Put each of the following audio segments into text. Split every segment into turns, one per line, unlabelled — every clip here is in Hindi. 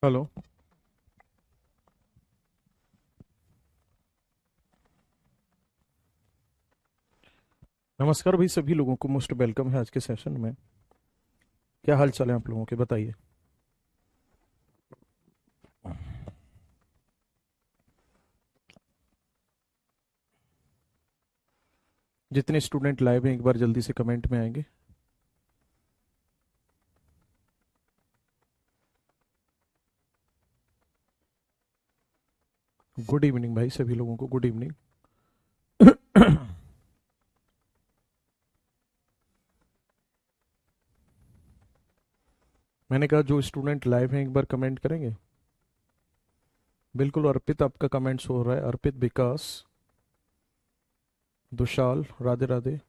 हेलो। नमस्कार भाई, सभी लोगों को मोस्ट वेलकम है आज के सेशन में। क्या हाल चाल है आप लोगों के, बताइए। जितने स्टूडेंट लाइव हैं एक बार जल्दी से कमेंट में आएंगे। गुड इवनिंग भाई, सभी लोगों को गुड इवनिंग। मैंने कहा जो स्टूडेंट लाइव हैं एक बार कमेंट करेंगे। बिल्कुल, अर्पित आपका कमेंट शो हो रहा है। अर्पित, विकास, दुशाल, राधे राधे।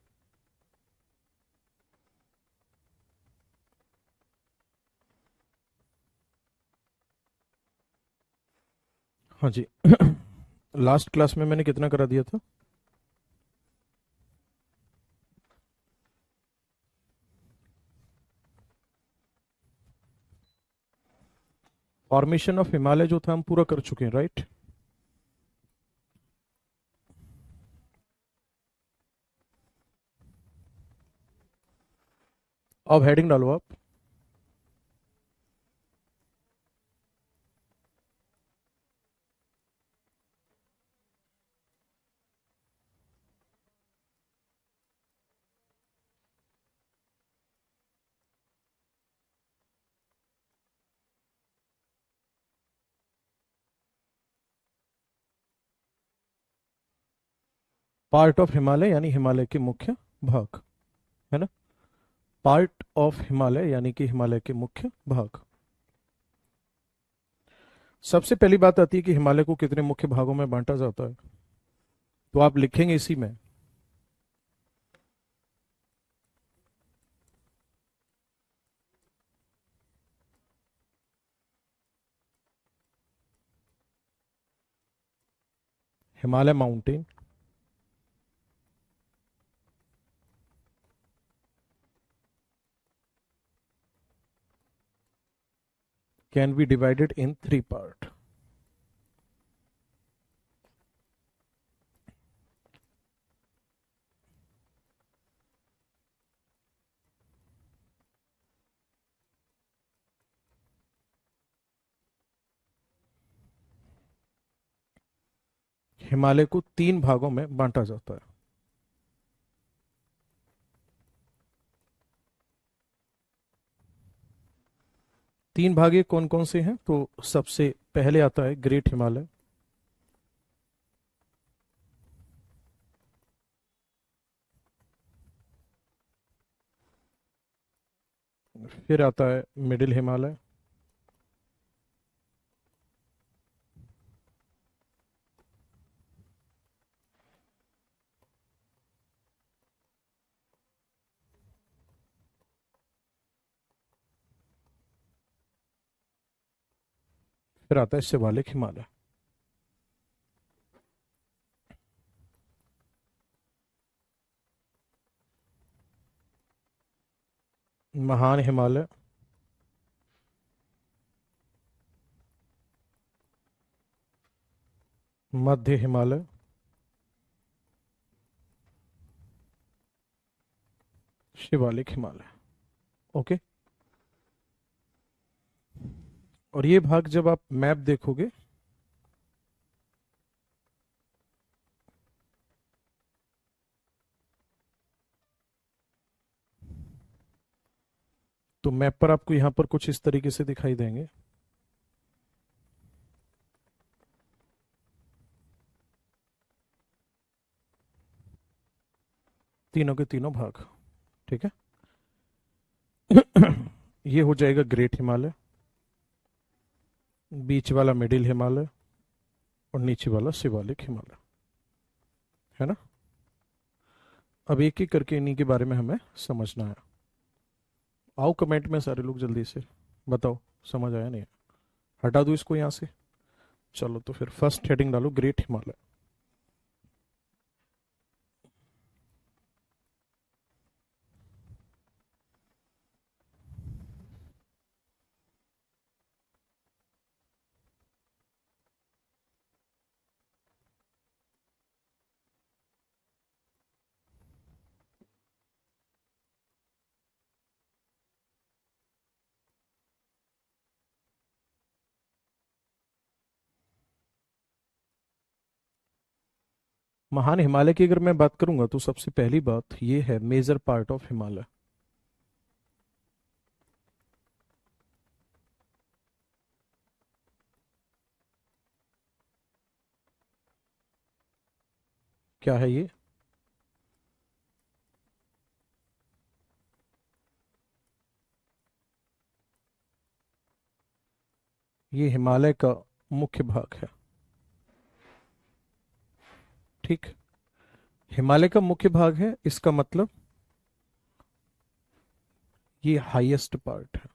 हाँ जी। लास्ट क्लास में मैंने कितना करा दिया था? फॉर्मेशन ऑफ हिमालय जो था हम पूरा कर चुके हैं, राइट? अब हेडिंग डालो आप। पार्ट ऑफ हिमालय यानी हिमालय के मुख्य भाग, है ना? पार्ट ऑफ हिमालय यानी कि हिमालय के मुख्य भाग। सबसे पहली बात आती है कि हिमालय को कितने मुख्य भागों में बांटा जाता है। तो आप लिखेंगे इसी में, Himalaya mountain can be divided in 3 part. Himalaya को 3 भागों में बांटा जाता है। तीन भाग ये कौन कौन से हैं? तो सबसे पहले आता है ग्रेट हिमालय, फिर आता है मिडिल हिमालय, फिर आता है शिवालिक हिमालय। महान हिमालय, मध्य हिमालय, शिवालिक हिमालय। ओके। और ये भाग जब आप मैप देखोगे तो मैप पर आपको यहां पर कुछ इस तरीके से दिखाई देंगे। तीनों के तीनों भाग, ठीक है। ये हो जाएगा ग्रेट हिमालय, बीच वाला मिडिल हिमालय और नीचे वाला शिवालिक हिमालय, है ना? अब एक एक करके इन्हीं के बारे में हमें समझना है। आओ कमेंट में सारे लोग जल्दी से बताओ, समझ आया नहीं? हटा दो इसको यहाँ से। चलो तो फिर फर्स्ट हेडिंग डालो, ग्रेट हिमालय। महान हिमालय की अगर मैं बात करूंगा तो सबसे पहली बात ये है मेजर पार्ट ऑफ हिमालय। क्या है ये हिमालय का मुख्य भाग है। ठीक। हिमालय का मुख्य भाग है, इसका मतलब ये हाईएस्ट पार्ट है।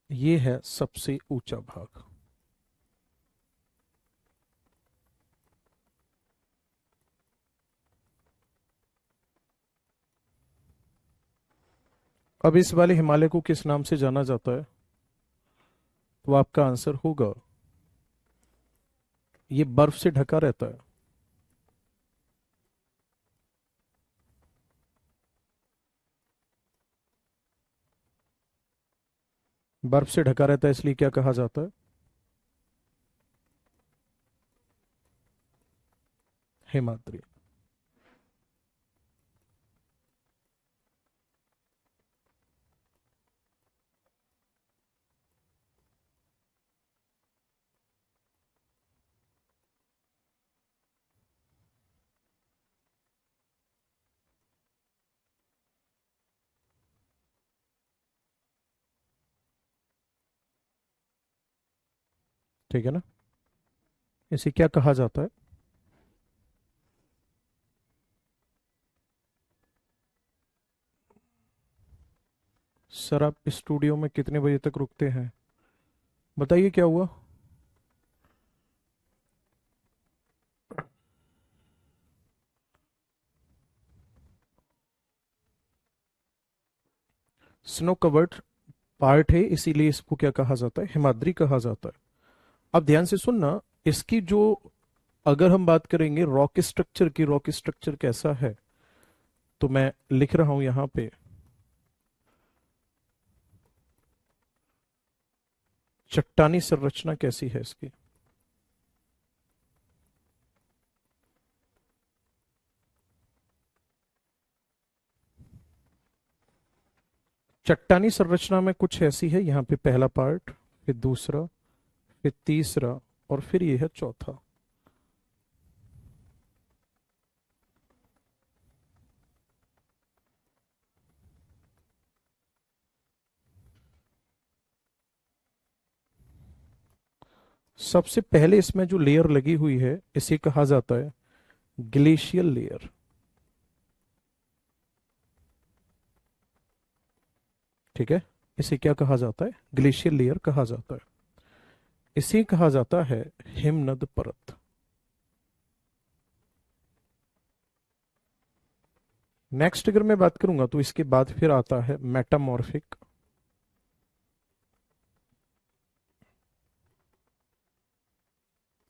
ये है सबसे ऊंचा भाग। अब इस वाले हिमालय को किस नाम से जाना जाता है? तो आपका आंसर होगा, ये बर्फ से ढका रहता है। बर्फ से ढका रहता है इसलिए क्या कहा जाता है? हिमाद्री। ठीक है ना? इसे क्या कहा जाता है? सर आप स्टूडियो में कितने बजे तक रुकते हैं? बताइए क्या हुआ? स्नो कवर्ड पार्ट है इसीलिए इसको क्या कहा जाता है? हिमाद्री कहा जाता है। अब ध्यान से सुनना, इसकी जो, अगर हम बात करेंगे रॉक स्ट्रक्चर की, रॉक स्ट्रक्चर कैसा है, तो मैं लिख रहा हूं यहां पे, चट्टानी संरचना कैसी है इसकी। चट्टानी संरचना में कुछ ऐसी है, यहाँ पे पहला पार्ट, फिर दूसरा, फिर तीसरा, और फिर ये है चौथा। सबसे पहले इसमें जो लेयर लगी हुई है इसे कहा जाता है ग्लेशियल लेयर। ठीक है, इसे क्या कहा जाता है? ग्लेशियल लेयर कहा जाता है। इसे कहा जाता है हिमनद परत। नेक्स्ट अगर मैं बात करूंगा तो इसके बाद फिर आता है मेटामॉर्फिक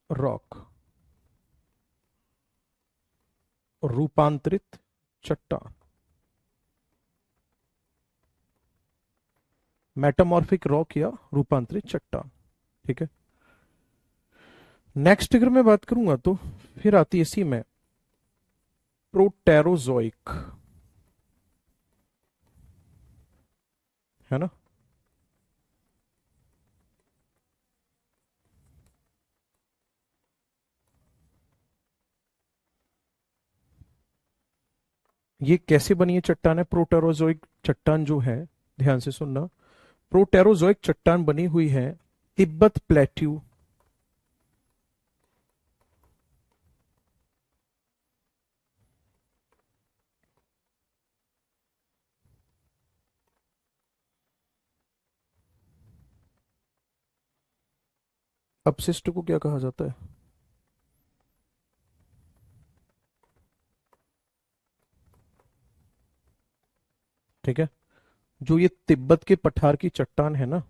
रॉक, रूपांतरित चट्टान। मेटामॉर्फिक रॉक या रूपांतरित चट्टान। ठीक है। नेक्स्ट अगर मैं बात करूंगा तो फिर आती है इसी में प्रोटेरोजोइक, है ना? ये कैसे बनी है चट्टान? है प्रोटेरोजोइक चट्टान जो है, ध्यान से सुनना, प्रोटेरोजोइक चट्टान बनी हुई है तिब्बत प्लेट्यू, अपशिष्ट को क्या कहा जाता है? ठीक है। जो ये तिब्बत के पठार की चट्टान है ना,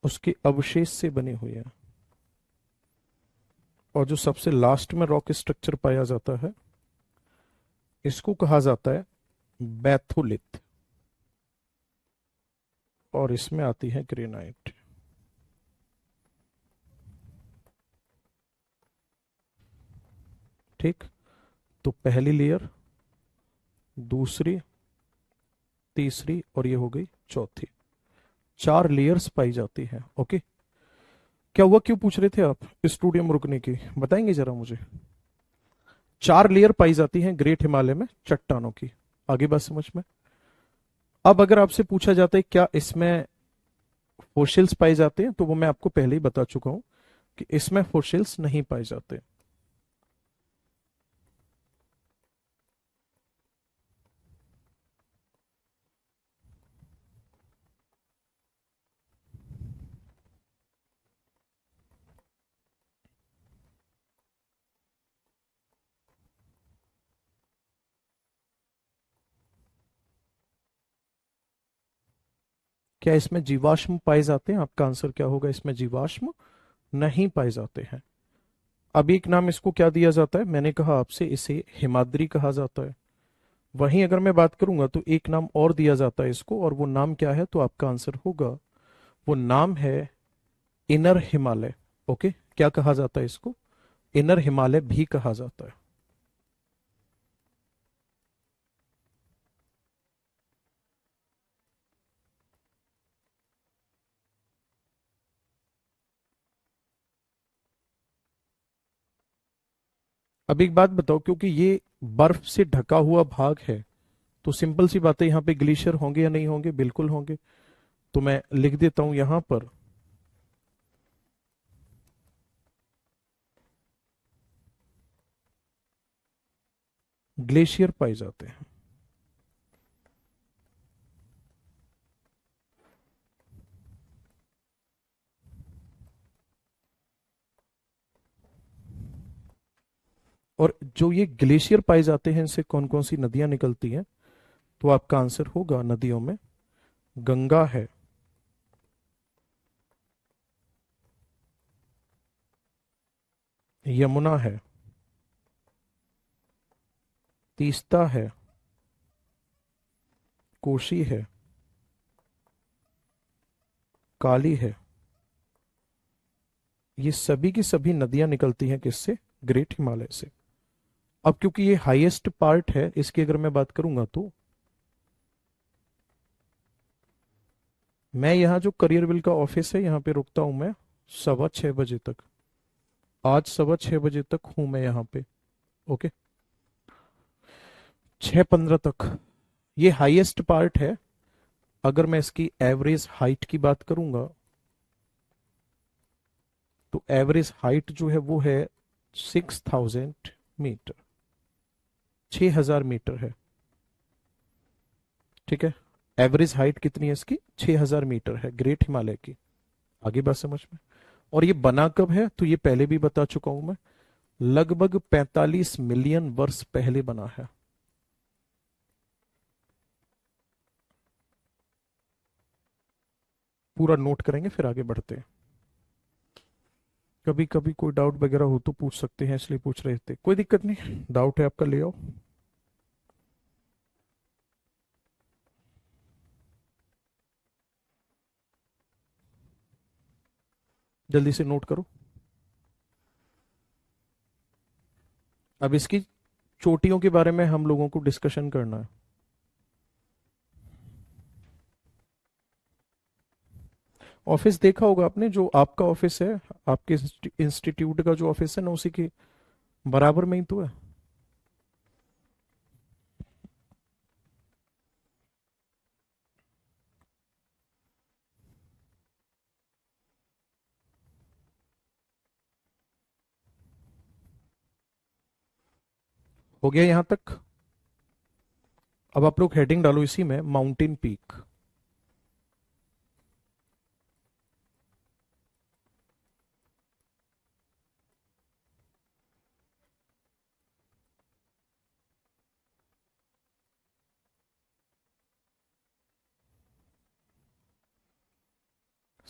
उसके अवशेष से बनी हुई है। और जो सबसे लास्ट में रॉक स्ट्रक्चर पाया जाता है, इसको कहा जाता है बैथोलिथ। और इसमें आती है ग्रेनाइट। ठीक। तो पहली लेयर, दूसरी, तीसरी और ये हो गई चौथी। 4 लेयर्स पाई जाती हैं। ओके। क्या हुआ, क्यों पूछ रहे थे आप स्टूडियो में रुकने की, बताएंगे जरा मुझे। 4 लेयर पाई जाती हैं ग्रेट हिमालय में चट्टानों की। आगे बात समझ में। अब अगर आपसे पूछा जाता है क्या इसमें फोसिल्स पाए जाते हैं, तो वो मैं आपको पहले ही बता चुका हूं कि इसमें फोसिल्स नहीं पाए जाते। क्या इसमें जीवाश्म पाए जाते हैं? आपका आंसर क्या होगा, इसमें जीवाश्म नहीं पाए जाते हैं। अब एक नाम इसको क्या दिया जाता है, मैंने कहा आपसे इसे हिमाद्री कहा जाता है। वहीं अगर मैं बात करूंगा तो एक नाम और दिया जाता है इसको, और वो नाम क्या है, तो आपका आंसर होगा, वो नाम है इनर हिमालय। ओके। क्या कहा जाता है इसको? इनर हिमालय भी कहा जाता है। अब एक बात बताओ, क्योंकि ये बर्फ से ढका हुआ भाग है, तो सिंपल सी बात है, यहाँ पे ग्लेशियर होंगे या नहीं होंगे? बिल्कुल होंगे। तो मैं लिख देता हूं यहां पर, ग्लेशियर पाए जाते हैं। और जो ये ग्लेशियर पाए जाते हैं, इनसे कौन कौन सी नदियां निकलती हैं? तो आपका आंसर होगा नदियों में गंगा है, यमुना है, तीस्ता है, कोशी है, काली है। ये सभी की सभी नदियां निकलती हैं किससे? ग्रेट हिमालय से। अब क्योंकि ये हाईएस्ट पार्ट है, इसकी अगर मैं बात करूंगा तो मैं यहाँ जो करियर विल का ऑफिस है, यहाँ पे रुकता हूं मैं 6:15 बजे तक। आज 6:15 बजे तक हूं मैं यहाँ पे। ओके। 6:15 तक। ये हाईएस्ट पार्ट है। अगर मैं इसकी एवरेज हाइट की बात करूंगा, तो एवरेज हाइट जो है वो है 6,000 मीटर। 6,000 मीटर है। ठीक है। एवरेज हाइट कितनी है इसकी? 6,000 मीटर है ग्रेट हिमालय की। आगे बात समझ में। और ये बना कब है, तो ये पहले भी बता चुका हूं मैं, लगभग 45 मिलियन वर्ष पहले बना है। पूरा नोट करेंगे फिर आगे बढ़ते हैं। कभी कभी कोई डाउट वगैरह हो तो पूछ सकते हैं, इसलिए पूछ रहे थे, कोई दिक्कत नहीं, डाउट है आपका ले आओ। जल्दी से नोट करो। अब इसकी चोटियों के बारे में हम लोगों को डिस्कशन करना है। ऑफिस देखा होगा आपने, जो आपका ऑफिस है, आपके इंस्टीट्यूट का जो ऑफिस है ना, उसी के बराबर में ही तो है। हो गया यहां तक? अब आप लोग हेडिंग डालो इसी में, माउंटेन पीक।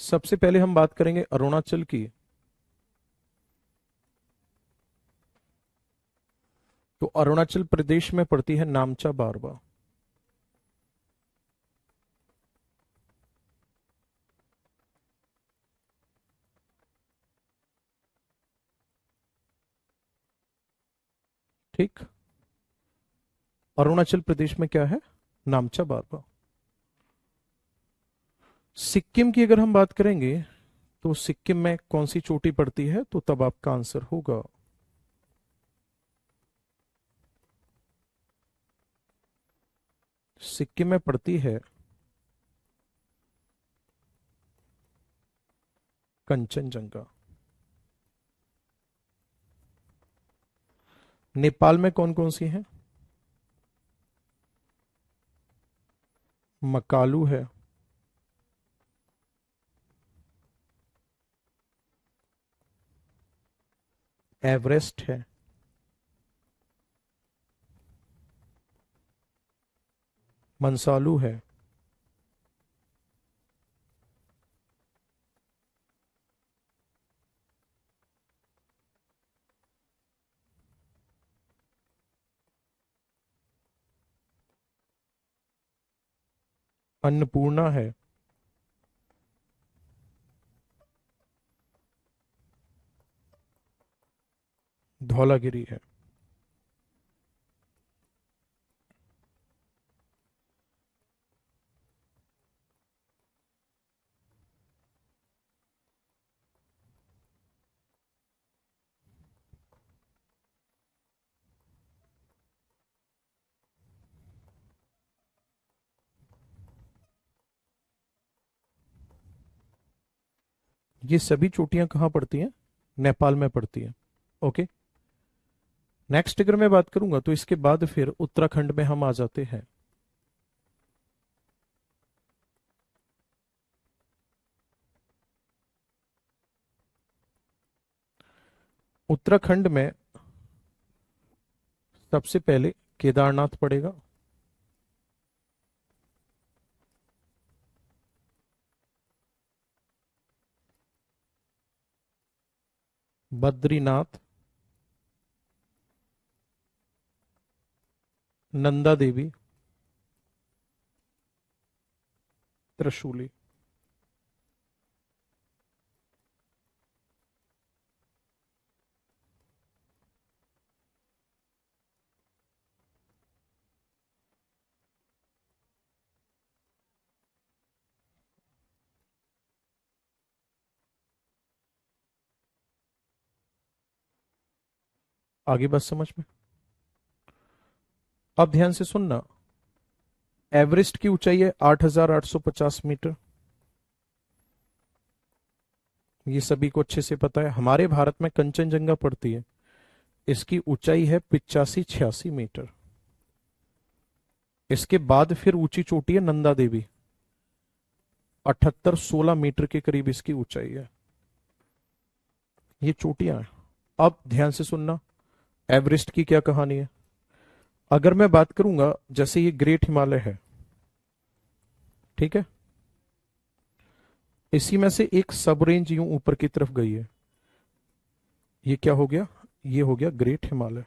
सबसे पहले हम बात करेंगे अरुणाचल की। तो अरुणाचल प्रदेश में पड़ती है नामचा बारवा। ठीक, अरुणाचल प्रदेश में क्या है? नामचा बारवा। सिक्किम की अगर हम बात करेंगे तो सिक्किम में कौन सी चोटी पड़ती है, तो तब आपका आंसर होगा सिक्किम में पड़ती है कंचनजंगा। नेपाल में कौन कौन सी है? मकालू है, एवरेस्ट है, मंसालू है, अन्नपूर्णा है, धौलागिरी है। ये सभी चोटियां कहाँ पड़ती हैं? नेपाल में पड़ती हैं। ओके, नेक्स्ट अगर मैं बात करूंगा तो इसके बाद फिर उत्तराखंड में हम आ जाते हैं। उत्तराखंड में सबसे पहले केदारनाथ पड़ेगा, बद्रीनाथ, नंदा देवी, त्रिशूली। आगे बात समझ में? अब ध्यान से सुनना। एवरेस्ट की ऊंचाई है 8,850 मीटर। ये सभी को अच्छे से पता है। हमारे भारत में कंचनजंगा पड़ती है, इसकी ऊंचाई है 85-86 मीटर। इसके बाद फिर ऊंची चोटी है नंदा देवी, 78-16 मीटर के करीब इसकी ऊंचाई है। ये चोटियां हैं। अब ध्यान से सुनना, एवरेस्ट की क्या कहानी है। अगर मैं बात करूंगा, जैसे ये ग्रेट हिमालय है, ठीक है, इसी में से एक सब रेंज यूं ऊपर की तरफ गई है। ये क्या हो गया? ये हो गया ग्रेट हिमालय।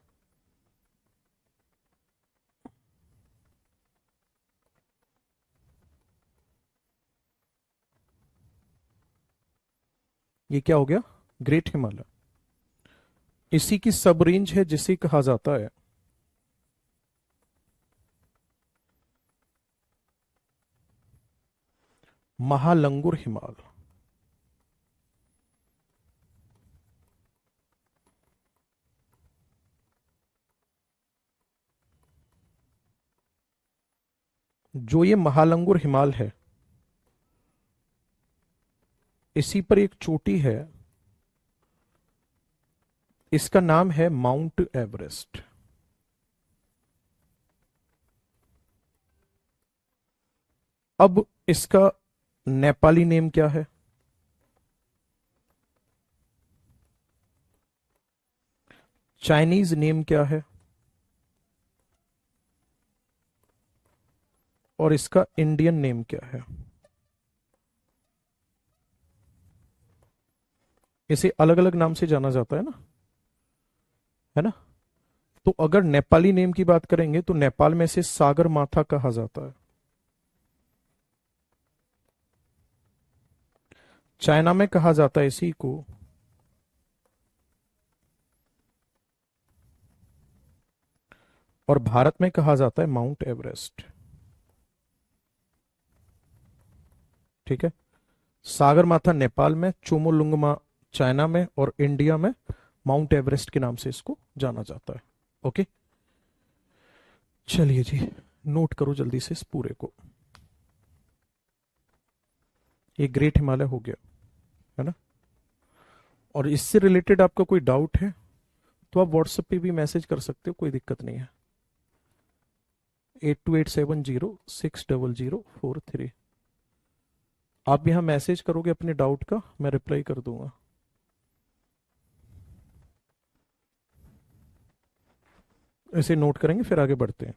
ये क्या हो गया? ग्रेट हिमालय। इसी की सब रेंज है जिसे कहा जाता है महालंगुर हिमाल। जो ये महालंगुर हिमाल है, इसी पर एक चोटी है, इसका नाम है माउंट एवरेस्ट। अब इसका नेपाली नेम क्या है? चाइनीज नेम क्या है? और इसका इंडियन नेम क्या है? इसे अलग अलग नाम से जाना जाता है ना। तो अगर नेपाली नेम की बात करेंगे तो नेपाल में इसे सागर माथा कहा जाता है। चाइना में कहा जाता है इसी को, और भारत में कहा जाता है माउंट एवरेस्ट। ठीक है। सागर माथा नेपाल में, चोमोलुंगमा चाइना में, और इंडिया में माउंट एवरेस्ट के नाम से इसको जाना जाता है। ओके, चलिए जी, नोट करो जल्दी से इस पूरे को। ये ग्रेट हिमालय हो गया, है ना। और इससे रिलेटेड आपका कोई डाउट है तो आप व्हाट्सएप पे भी मैसेज कर सकते हो, कोई दिक्कत नहीं है। 8287060043। आप यहाँ मैसेज करोगे अपने डाउट का, मैं रिप्लाई कर दूंगा। इसे नोट करेंगे फिर आगे बढ़ते हैं।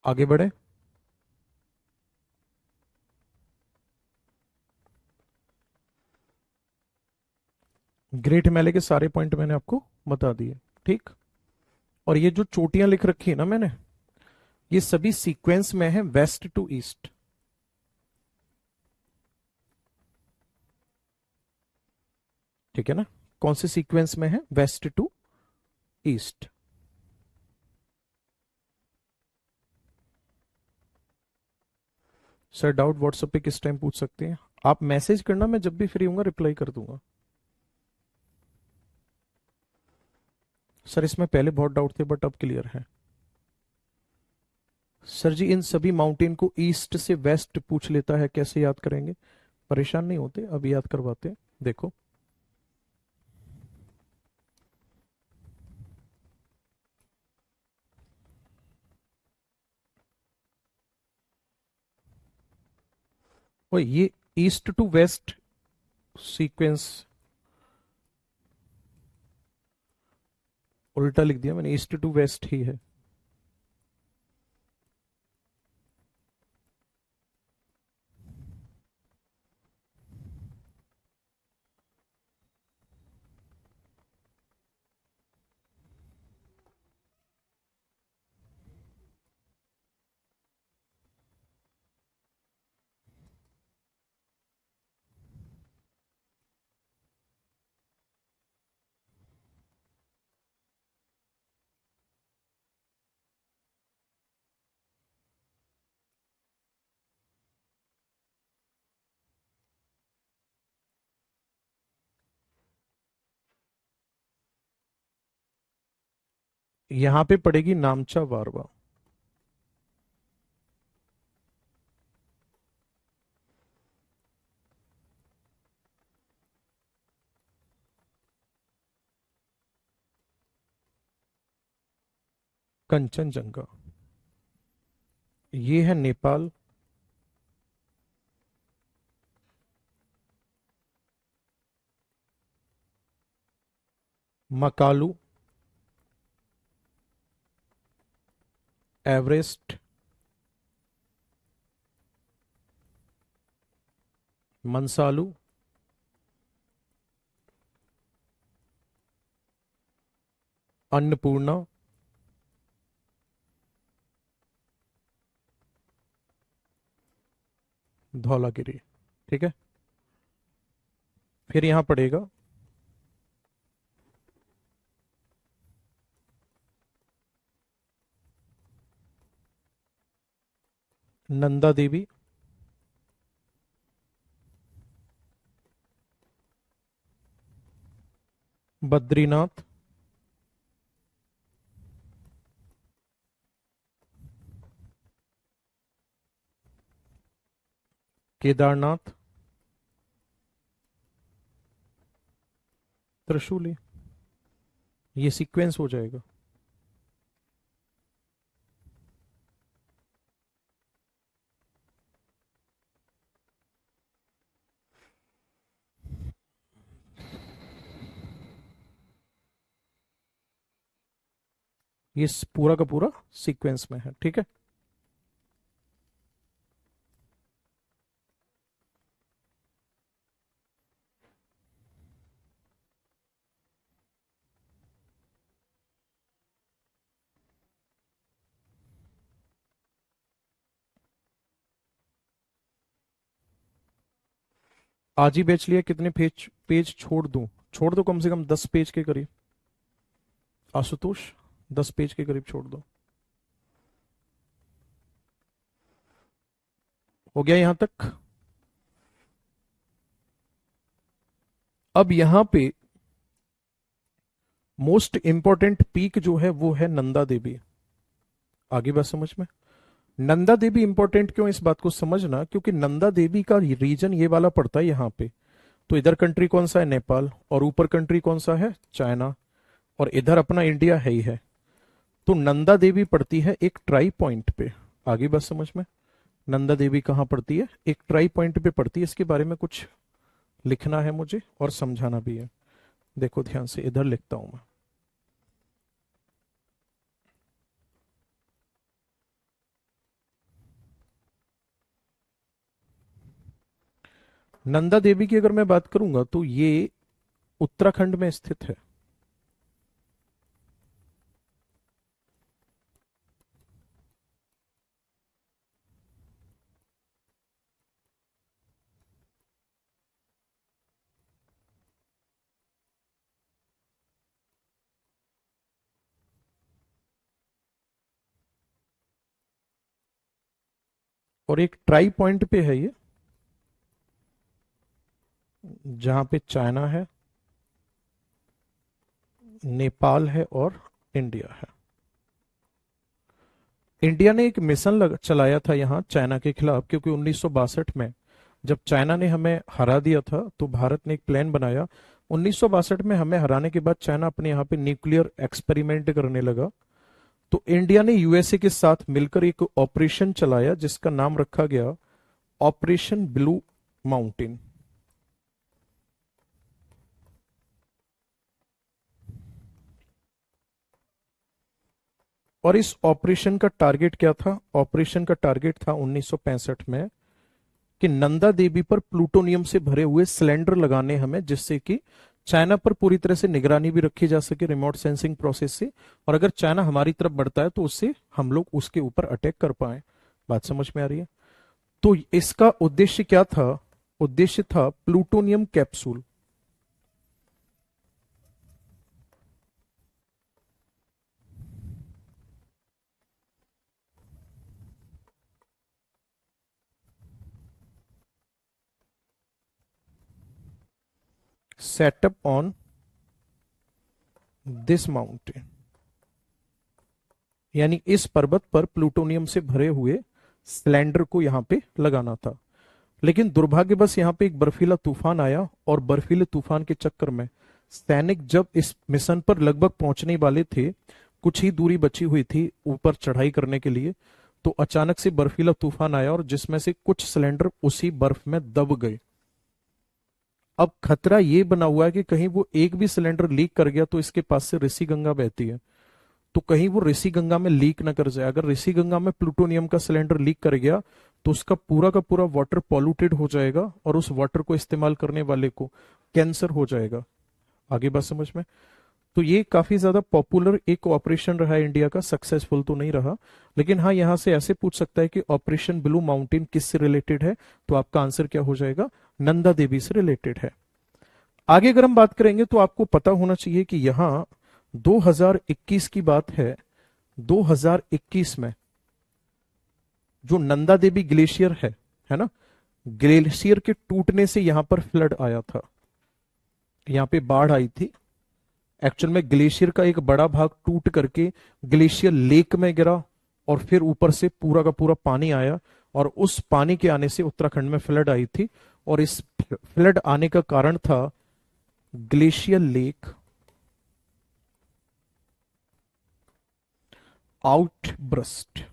आगे बढ़े। ग्रेट हिमालय के सारे पॉइंट मैंने आपको बता दिए। ठीक। और ये जो चोटियां लिख रखी है ना मैंने, ये सभी सीक्वेंस में है वेस्ट टू ईस्ट। ठीक है ना। कौन से सीक्वेंस में है? West to east. Sir doubt WhatsApp पे किस टाइम पूछ सकते हैं? आप मैसेज करना, मैं जब भी फ्री हूंगा रिप्लाई कर दूंगा। सर इसमें पहले बहुत डाउट थे बट अब क्लियर है। सर जी इन सभी माउंटेन को ईस्ट से वेस्ट पूछ लेता है, कैसे याद करेंगे? परेशान नहीं होते, अब याद करवाते हैं। देखो, ओ ये ईस्ट टू वेस्ट सीक्वेंस उल्टा लिख दिया मैंने, ईस्ट टू वेस्ट ही है। यहां पे पड़ेगी नामचा वारवा। कंचनजंगा, ये है नेपाल। मकालू, एवरेस्ट, मंसालू, अन्नपूर्णा, धौलागिरी। ठीक है। फिर यहां पड़ेगा नंदा देवी, बद्रीनाथ, केदारनाथ, त्रिशूली। ये सीक्वेंस हो जाएगा। ये पूरा का पूरा सीक्वेंस में है, ठीक है। आज ही बेच लिया, कितने पेज पेज छोड़ दूं? छोड़ दो कम से कम 10 पेज के करीब। आशुतोष, 10 पेज के करीब छोड़ दो। हो गया यहां तक? अब यहां पे मोस्ट इंपॉर्टेंट पीक जो है वो है नंदा देवी। आगे बात समझ में? नंदा देवी इंपॉर्टेंट क्यों, इस बात को समझना, क्योंकि नंदा देवी का रीजन ये वाला पड़ता है यहां पे। तो इधर कंट्री कौन सा है? नेपाल। और ऊपर कंट्री कौन सा है? चाइना। और इधर अपना इंडिया है ही है। तो नंदा देवी पड़ती है एक ट्राई पॉइंट पे। आगे बात समझ में? नंदा देवी कहां पड़ती है? एक ट्राई पॉइंट पे पड़ती है। इसके बारे में कुछ लिखना है मुझे और समझाना भी है। देखो ध्यान से, इधर लिखता हूं मैं। नंदा देवी की अगर मैं बात करूंगा तो ये उत्तराखंड में स्थित है। और एक ट्राई पॉइंट पे है ये, जहां पे चाइना है, नेपाल है और इंडिया है। इंडिया ने एक मिशन चलाया था यहाँ चाइना के खिलाफ, क्योंकि 1962 में जब चाइना ने हमें हरा दिया था तो भारत ने एक प्लान बनाया। 1962 में हमें हराने के बाद चाइना अपने यहाँ पे न्यूक्लियर एक्सपेरिमेंट करने लगा। तो इंडिया ने यूएसए के साथ मिलकर एक ऑपरेशन चलाया जिसका नाम रखा गया ऑपरेशन ब्लू माउंटेन। और इस ऑपरेशन का टारगेट क्या था? ऑपरेशन का टारगेट था 1965 में कि नंदा देवी पर प्लूटोनियम से भरे हुए सिलेंडर लगाने हमें, जिससे कि चाइना पर पूरी तरह से निगरानी भी रखी जा सके रिमोट सेंसिंग प्रोसेस से। और अगर चाइना हमारी तरफ बढ़ता है तो उससे हम लोग उसके ऊपर अटैक कर पाए। बात समझ में आ रही है? तो इसका उद्देश्य क्या था? उद्देश्य था plutonium capsule. Setup on this mountain, यानी इस पर्वत पर प्लूटोनियम से भरे हुए सिलेंडर को यहां पे लगाना था। लेकिन दुर्भाग्यवश यहाँ पे एक बर्फीला तूफान आया और बर्फीले तूफान के चक्कर में सैनिक जब इस मिशन पर लगभग पहुंचने वाले थे, कुछ ही दूरी बची हुई थी ऊपर चढ़ाई करने के लिए, तो अचानक से बर्फीला तूफान आया और जिसमें से कुछ सिलेंडर उसी बर्फ में दब गए। अब खतरा ये बना हुआ है कि कहीं वो एक भी सिलेंडर लीक कर गया तो इसके पास से ऋषि गंगा बहती है, तो कहीं वो ऋषि गंगा में लीक ना कर जाए। अगर ऋषि गंगा में प्लूटोनियम का सिलेंडर लीक कर गया तो उसका पूरा का पूरा वाटर पॉल्यूटेड हो जाएगा और उस वाटर को इस्तेमाल करने वाले को कैंसर हो जाएगा। आगे बात समझ में? तो ये काफी ज्यादा पॉपुलर एक ऑपरेशन रहा है इंडिया का, सक्सेसफुल तो नहीं रहा। लेकिन हाँ, यहां से ऐसे पूछ सकता है कि ऑपरेशन ब्लू माउंटेन किससे रिलेटेड है, तो आपका आंसर क्या हो जाएगा? नंदा देवी से रिलेटेड है। आगे अगर हम बात करेंगे तो आपको पता होना चाहिए कि यहां 2021 की बात है। 2021 में जो नंदा देवी ग्लेशियर है ना, ग्लेशियर के टूटने से यहां पर फ्लड आया था, यहां पे बाढ़ आई थी। एक्चुअल में ग्लेशियर का एक बड़ा भाग टूट करके ग्लेशियर लेक में गिरा, और फिर ऊपर से पूरा का पूरा पानी आया, और उस पानी के आने से उत्तराखंड में फ्लड आई थी। और इस फ्लड आने का कारण था ग्लेशियर लेक आउटब्रस्ट,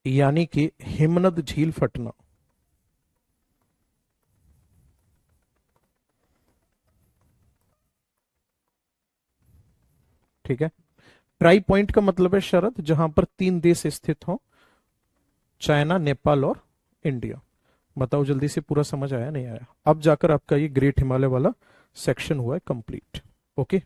यानी कि हिमनद झील फटना। ठीक है। ट्राई पॉइंट का मतलब है शरद जहां पर तीन देश स्थित हो, चाइना, नेपाल और इंडिया। बताओ जल्दी से, पूरा समझ आया नहीं आया? अब जाकर आपका ये ग्रेट हिमालय वाला सेक्शन हुआ है कंप्लीट। ओके।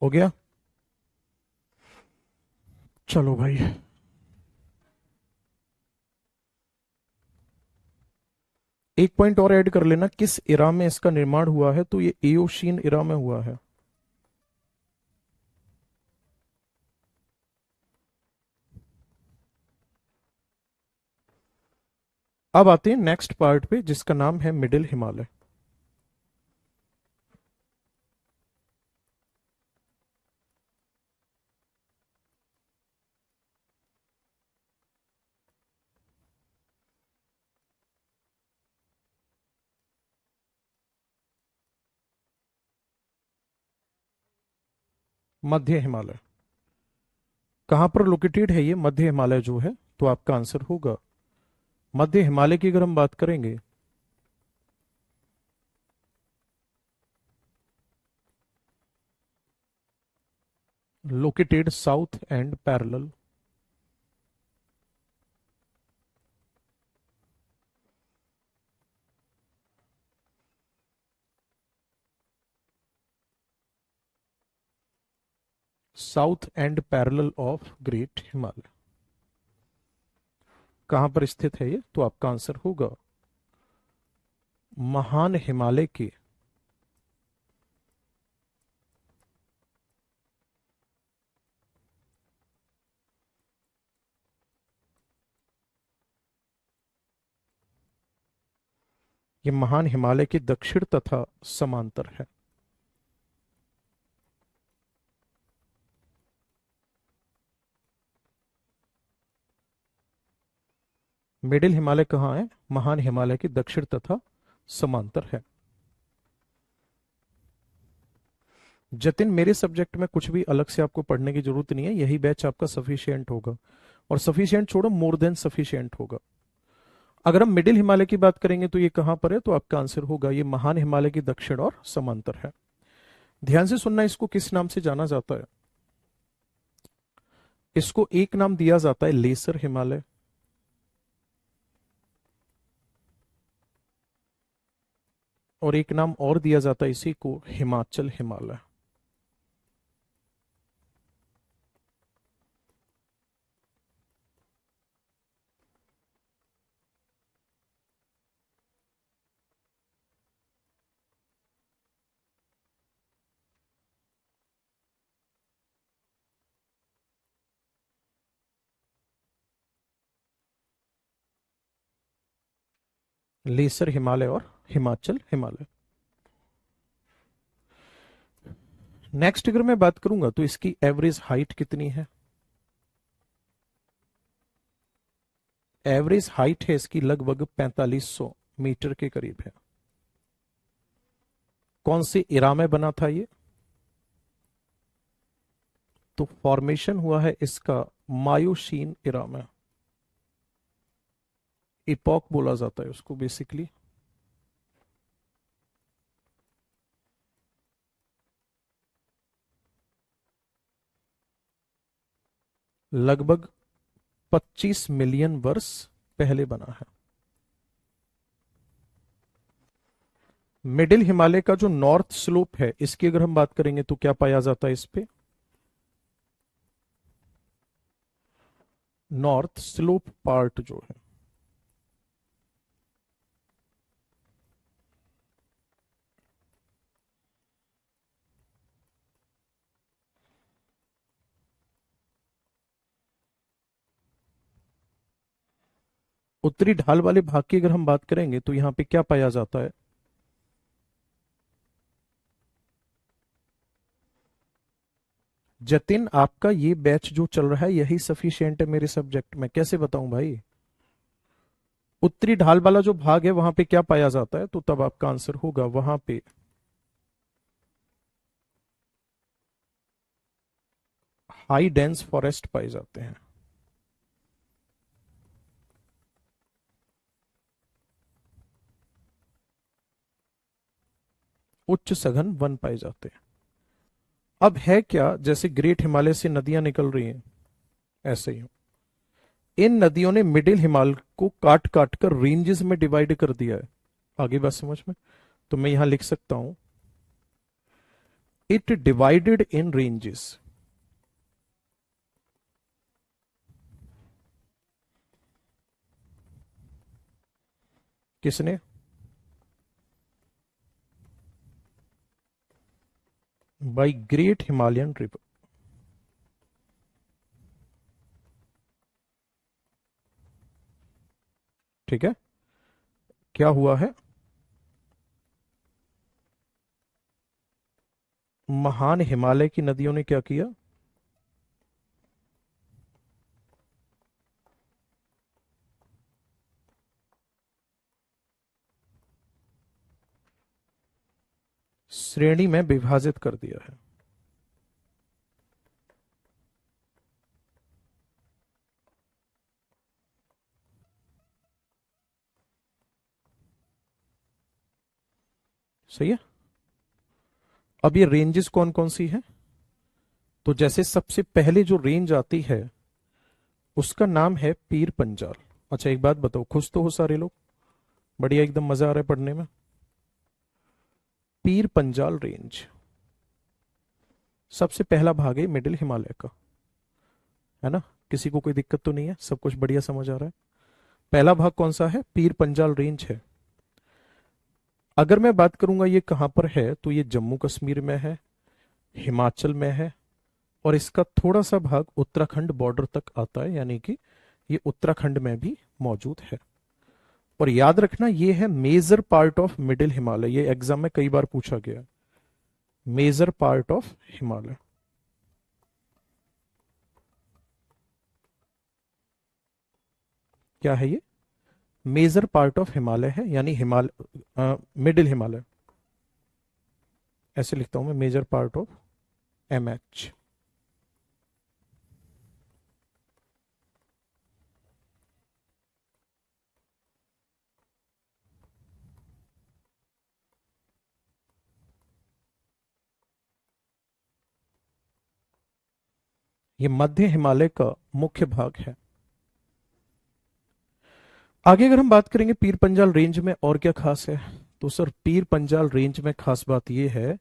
हो गया? चलो भाई, एक पॉइंट और ऐड कर लेना, किस इरा में इसका निर्माण हुआ है? तो ये एओशीन इरा में हुआ है। अब आते हैं नेक्स्ट पार्ट पे, जिसका नाम है मिडिल हिमालय। मध्य हिमालय कहां पर लोकेटेड है? ये मध्य हिमालय जो है, तो आपका आंसर होगा मध्य हिमालय की। अगर हम बात करेंगे, located south and parallel, south and parallel of great Himalaya. कहां पर स्थित है ये? तो आपका आंसर होगा महान हिमालय के ये महान हिमालय के दक्षिण तथा समांतर है। मिडिल हिमालय कहाँ है? महान हिमालय के दक्षिण तथा समांतर है। जतिन, मेरे सब्जेक्ट में कुछ भी अलग से आपको पढ़ने की जरूरत नहीं है, यही बैच आपका सफिशियंट होगा। और सफिशिएंट छोड़ो, मोर देन सफिशिएंट होगा। अगर हम मिडिल हिमालय की बात करेंगे तो ये कहां पर है, तो आपका आंसर होगा ये महान हिमालय की दक्षिण और समांतर है। ध्यान से सुनना, इसको किस नाम से जाना जाता है? इसको एक नाम दिया जाता है लेसर हिमालय, और एक नाम और दिया जाता है इसी को हिमाचल हिमालय। लेसर हिमालय और हिमाचल हिमालय। नेक्स्ट अगर मैं बात करूंगा तो इसकी एवरेज हाइट कितनी है? एवरेज हाइट है इसकी लगभग 4500 मीटर के करीब है। कौन से इरा में बना था ये? तो फॉर्मेशन हुआ है इसका मायोशीन इरा में। इपॉक बोला जाता है उसको बेसिकली। लगभग 25 मिलियन वर्ष पहले बना है। मिडिल हिमालय का जो नॉर्थ स्लोप है इसकी अगर हम बात करेंगे तो क्या पाया जाता है इस पे? नॉर्थ स्लोप पार्ट जो है, उत्तरी ढाल वाले भाग की अगर हम बात करेंगे तो यहां पे क्या पाया जाता है? जतिन, आपका ये बैच जो चल रहा है यही सफिशिएंट है मेरे सब्जेक्ट में, कैसे बताऊं भाई? उत्तरी ढाल वाला जो भाग है वहां पे क्या पाया जाता है, तो तब आपका आंसर होगा वहां पे हाई डेंस फॉरेस्ट पाए जाते हैं। उच्च सघन वन पाए जाते हैं। अब है क्या, जैसे ग्रेट हिमालय से नदियां निकल रही हैं ऐसे ही इन नदियों ने मिडिल हिमालय को काट काट कर रेंजेस में डिवाइड कर दिया है। आगे बात समझ में? तो मैं यहां लिख सकता हूं इट डिवाइडेड इन रेंजेस। किसने? By great Himalayan river. ठीक है, क्या हुआ है? महान हिमालय की नदियों ने क्या किया? श्रेणी में विभाजित कर दिया है। सही है। अब ये रेंजेस कौन कौन सी है? तो जैसे सबसे पहले जो रेंज आती है उसका नाम है पीर पंजाल। अच्छा एक बात बताओ, खुश तो हो सारे लोग? बढ़िया, एकदम मजा आ रहा है पढ़ने में। पीर पंजाल रेंज सबसे पहला भाग है मिडिल हिमालय का, है ना? किसी को कोई दिक्कत तो नहीं है? सब कुछ बढ़िया समझ आ रहा है? पहला भाग कौन सा है? पीर पंजाल रेंज है। अगर मैं बात करूंगा ये कहां पर है, तो ये जम्मू कश्मीर में है, हिमाचल में है, और इसका थोड़ा सा भाग उत्तराखंड बॉर्डर तक आता है, यानी कि ये उत्तराखंड में भी मौजूद है। और याद रखना ये है major part of middle Himalaya, ये एग्जाम में कई बार पूछा गया। Major part of Himalaya. क्या है ये? मेजर पार्ट ऑफ हिमालय है, यानी हिमालय मिडिल हिमालय। ऐसे लिखता हूं मैं, major part of M H. ये मध्य हिमालय का मुख्य भाग है। आगे अगर हम बात करेंगे पीर पंजाल रेंज में और क्या खास है, तो सर पीर पंजाल रेंज में खास बात यह है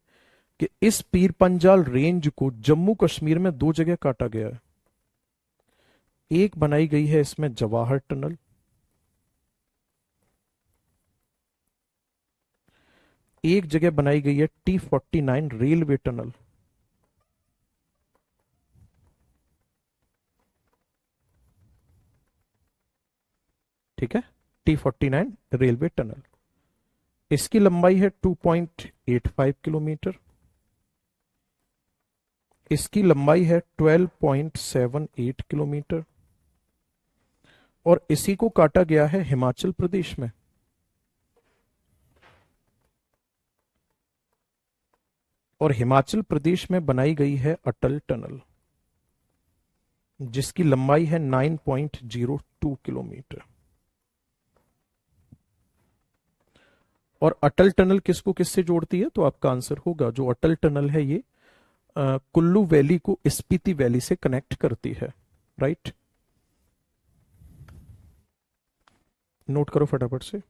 कि इस पीर पंजाल रेंज को जम्मू कश्मीर में दो जगह काटा गया है। एक बनाई गई है इसमें जवाहर टनल, एक जगह बनाई गई है T49 रेलवे टनल। ठीक है, T49 रेलवे टनल, इसकी लंबाई है 2.85 किलोमीटर, इसकी लंबाई है 12.78 किलोमीटर, और इसी को काटा गया है हिमाचल प्रदेश में। और हिमाचल प्रदेश में बनाई गई है अटल टनल, जिसकी लंबाई है 9.02 किलोमीटर। और अटल टनल किसको किससे जोड़ती है, तो आपका आंसर होगा जो अटल टनल है ये कुल्लू वैली को स्पीति वैली से कनेक्ट करती है। राइट, नोट करो फटाफट से।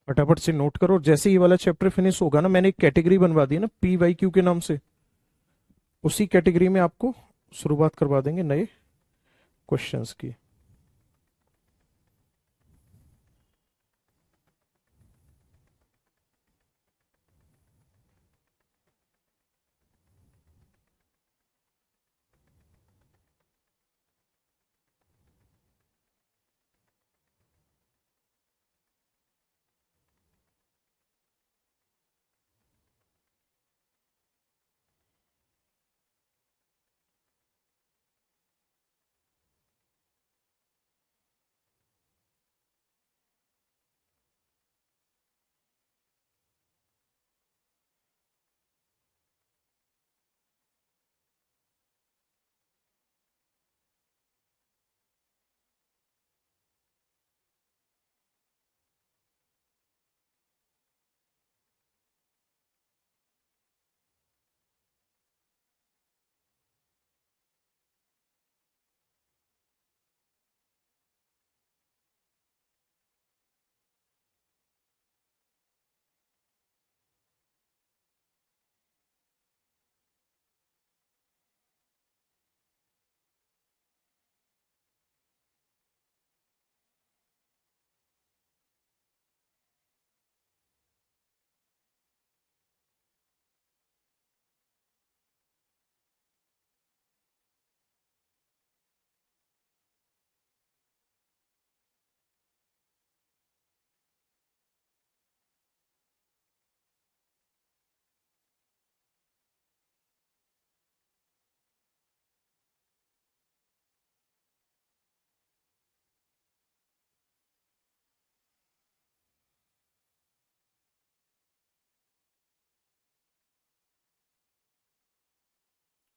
फटाफट से नोट करो, जैसे ये वाला चैप्टर फिनिश होगा ना, मैंने एक कैटेगरी बनवा दी है ना PYQ के नाम से, उसी कैटेगरी में आपको शुरुआत करवा देंगे नए क्वेश्चंस की।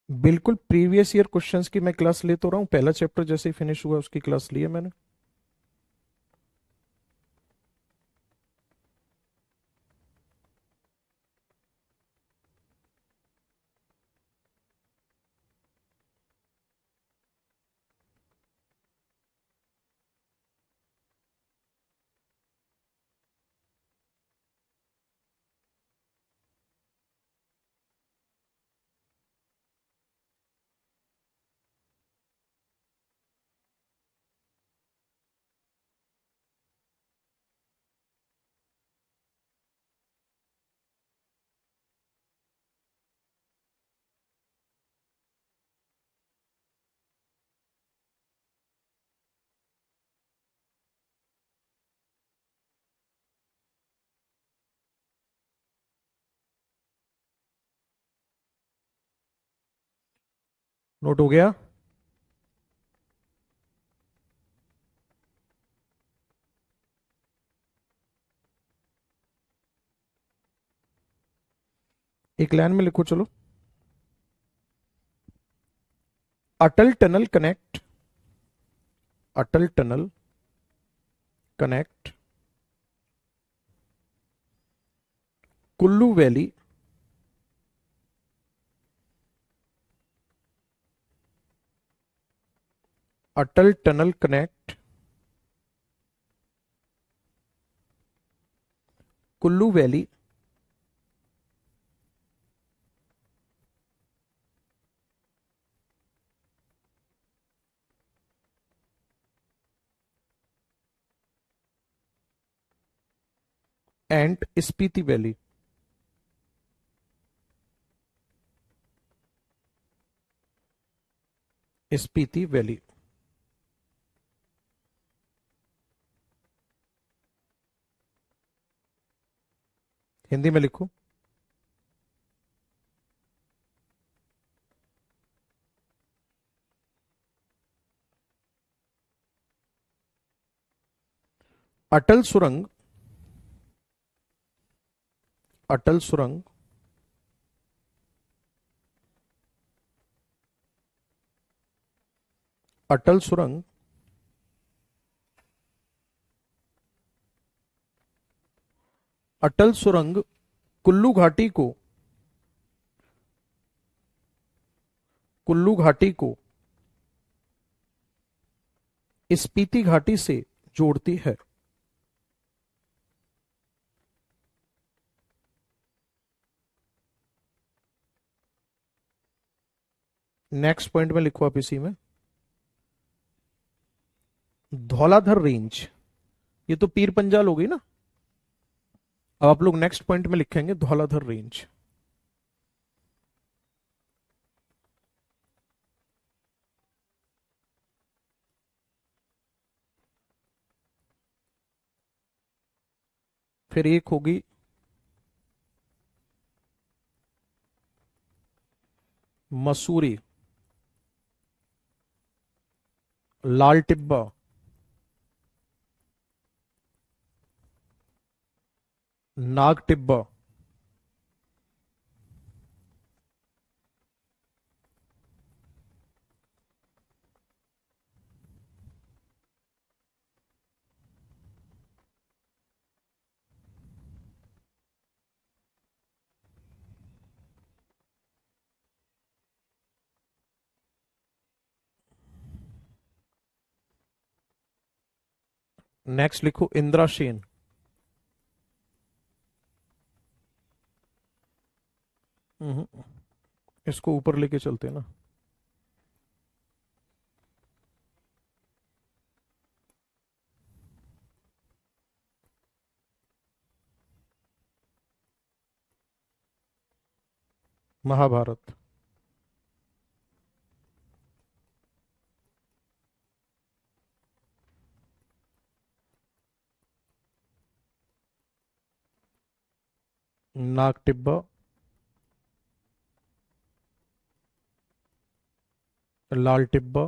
बिल्कुल, प्रीवियस ईयर क्वेश्चंस की मैं क्लास ले तो रहा हूँ, पहला चैप्टर जैसे ही फिनिश हुआ उसकी क्लास ली है मैंने। नोट हो गया? एक लाइन में लिखो चलो। Atal tunnel connect, Atal tunnel connect Kullu valley Atal tunnel connect Kullu valley and Spiti valley. Spiti valley. Hindi में लिखो। अटल सुरंग, अटल सुरंग अटल सुरंग अटल सुरंग कुल्लू घाटी को, कुल्लू घाटी को स्पीति घाटी से जोड़ती है। नेक्स्ट पॉइंट में लिखो आप इसी में, धौलाधर रेंज। ये तो पीर पंजाल हो गई ना। अब आप लोग नेक्स्ट पॉइंट में लिखेंगे धौलाधर रेंज। फिर एक होगी मसूरी, लाल टिब्बा, नाग टिब्बा, नेक्स्ट लिखो इंद्रासेन। हम्म, इसको ऊपर लेके चलते हैं ना। महाभारत। नाग टिब्बा, लाल टिब्बा,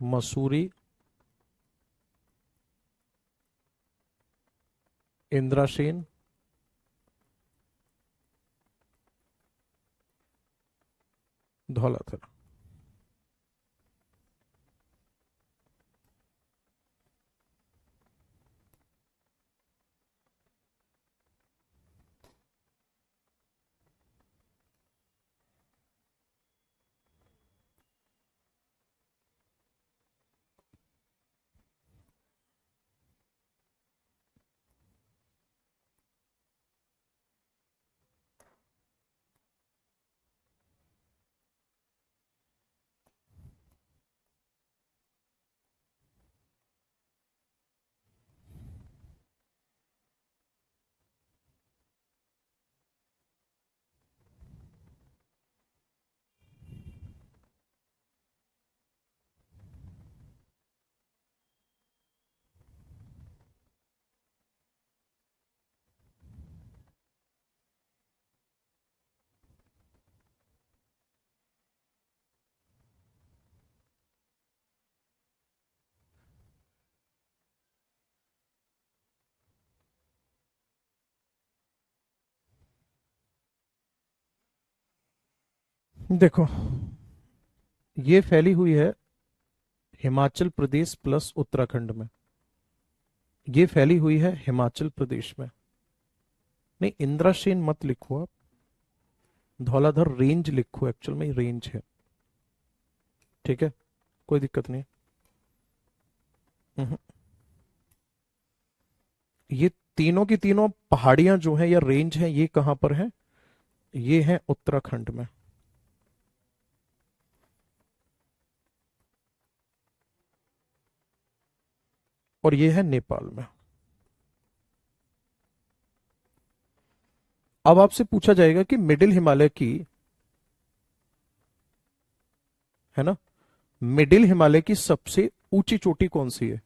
मसूरी, इंद्रासेन, धौलाधर। देखो, ये फैली हुई है हिमाचल प्रदेश प्लस उत्तराखंड में। ये फैली हुई है हिमाचल प्रदेश में। नहीं, इंद्रासेन मत लिखो आप, धौलाधर रेंज लिखो, एक्चुअल में रेंज है। ठीक है, कोई दिक्कत नहीं। हम्म। ये तीनों की तीनों पहाड़ियां जो हैं या रेंज हैं, ये कहां पर हैं? ये हैं उत्तराखंड में। और ये है नेपाल में। अब आपसे पूछा जाएगा कि मिडिल हिमालय की, है ना, मिडिल हिमालय की सबसे ऊंची चोटी कौन सी है?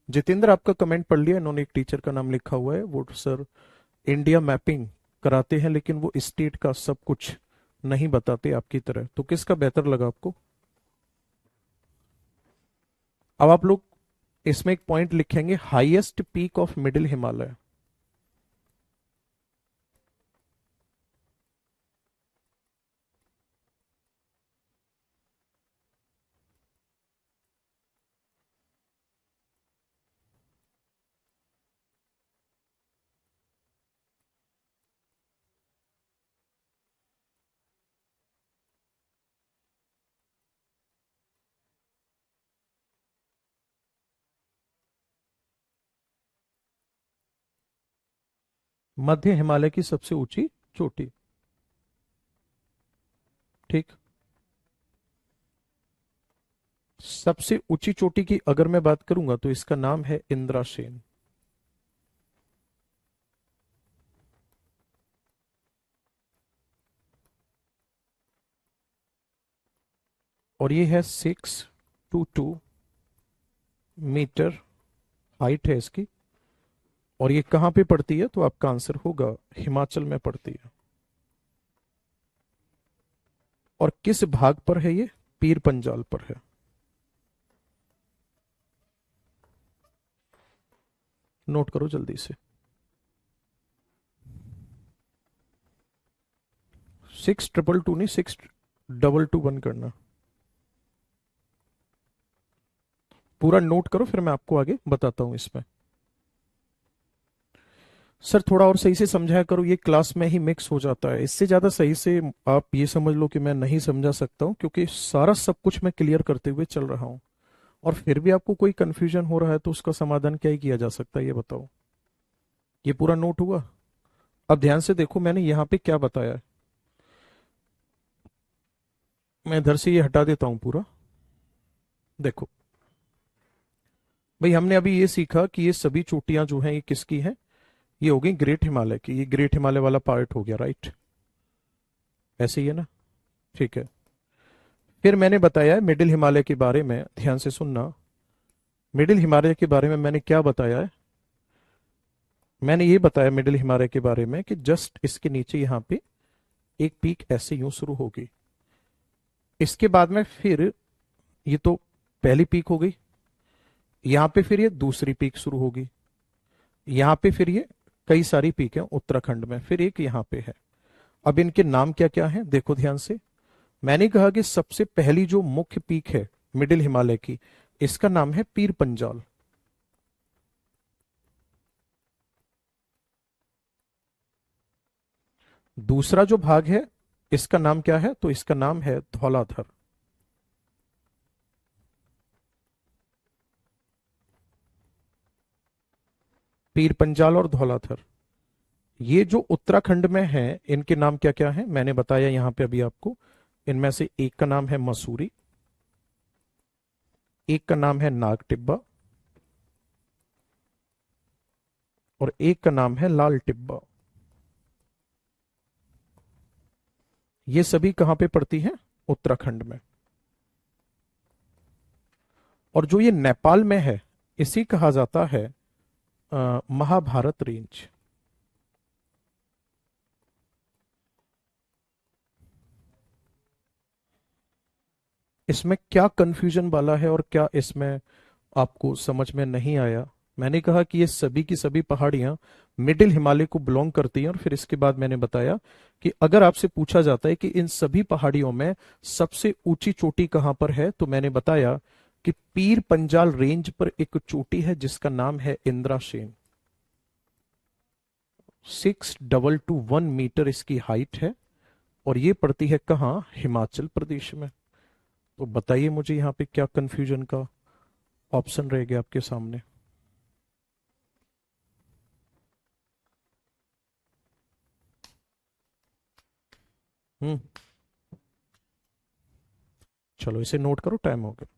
जितेंद्र, आपका कमेंट पढ़ लिया, इन्होंने एक टीचर का नाम लिखा हुआ है, वो सर इंडिया मैपिंग कराते हैं लेकिन वो स्टेट का सब कुछ नहीं बताते आपकी तरह। तो किसका बेहतर लगा आपको? अब आप लोग इसमें एक पॉइंट लिखेंगे, highest peak of middle Himalaya. मध्य हिमालय की सबसे ऊंची चोटी। ठीक। सबसे ऊंची चोटी की अगर मैं बात करूंगा तो इसका नाम है इंद्रासेन। और ये है 622 मीटर हाइट है इसकी। और ये कहां पे पड़ती है? तो आपका आंसर होगा हिमाचल में पड़ती है। और किस भाग पर है ये? पीर पंजाल पर है। नोट करो जल्दी से। 6222 नहीं, 6221 करना। पूरा नोट करो, फिर मैं आपको आगे बताता हूं इसमें। सर थोड़ा और सही से समझाया करो, ये क्लास में ही मिक्स हो जाता है। इससे ज्यादा सही से आप ये समझ लो कि मैं नहीं समझा सकता हूँ, क्योंकि सारा सब कुछ मैं क्लियर करते हुए चल रहा हूँ। और फिर भी आपको कोई कंफ्यूजन हो रहा है तो उसका समाधान क्या ही किया जा सकता है, ये बताओ। ये पूरा नोट हुआ? अब ध्यान से देखो मैंने यहाँ पे क्या बताया है। मैं इधर से ये हटा देता हूँ पूरा। देखो भाई, हमने अभी ये सीखा कि ये सभी चोटियां जो हैं ये किसकी हैं? ये हो गई ग्रेट हिमालय की। ये ग्रेट हिमालय वाला पार्ट हो गया, राइट? ऐसे ही है ना? ठीक है। फिर मैंने बताया है मिडिल हिमालय के बारे में, ध्यान से सुनना। मिडिल हिमालय के बारे में मैंने क्या बताया है? मैंने ये बताया मिडिल हिमालय के बारे में कि जस्ट इसके नीचे यहाँ पे एक पीक ऐसे यूं शुरू होगी। इसके बाद में फिर ये तो पहली पीक हो गई। यहाँ पे फिर ये दूसरी पीक शुरू होगी। यहाँ पे फिर ये कई सारी पीक है उत्तराखंड में, फिर एक यहाँ पे है। अब इनके नाम क्या क्या हैं देखो ध्यान से। मैंने कहा कि सबसे पहली जो मुख्य पीक है मिडिल हिमालय की, इसका नाम है पीर पंजाल। दूसरा जो भाग है इसका नाम क्या है? तो इसका नाम है धौलाधर। पीर पंजाल और धौलाधर, ये जो उत्तराखंड में है, इनके नाम क्या क्या हैं मैंने बताया यहां पे अभी आपको। इनमें से एक का नाम है मसूरी, एक का नाम है नाग टिब्बा, और एक का नाम है लाल टिब्बा। ये सभी कहां पे पड़ती हैं? उत्तराखंड में। और जो ये नेपाल में है, इसी कहा जाता है महाभारत रेंज। इसमें क्या कंफ्यूजन वाला है और क्या इसमें आपको समझ में नहीं आया, मैंने कहा कि ये सभी की सभी पहाड़ियां मिडिल हिमालय को बिलोंग करती हैं, और फिर इसके बाद मैंने बताया कि अगर आपसे पूछा जाता है कि इन सभी पहाड़ियों में सबसे ऊंची चोटी कहां पर है, तो मैंने बताया कि पीर पंजाल रेंज पर एक चोटी है जिसका नाम है इंद्रासेन। 6221 मीटर इसकी हाइट है, और ये पड़ती है कहाँ? हिमाचल प्रदेश में। तो बताइए मुझे यहाँ पे क्या कंफ्यूजन का ऑप्शन रहेगा आपके सामने? हम्म चलो इसे नोट करो, टाइम हो गया।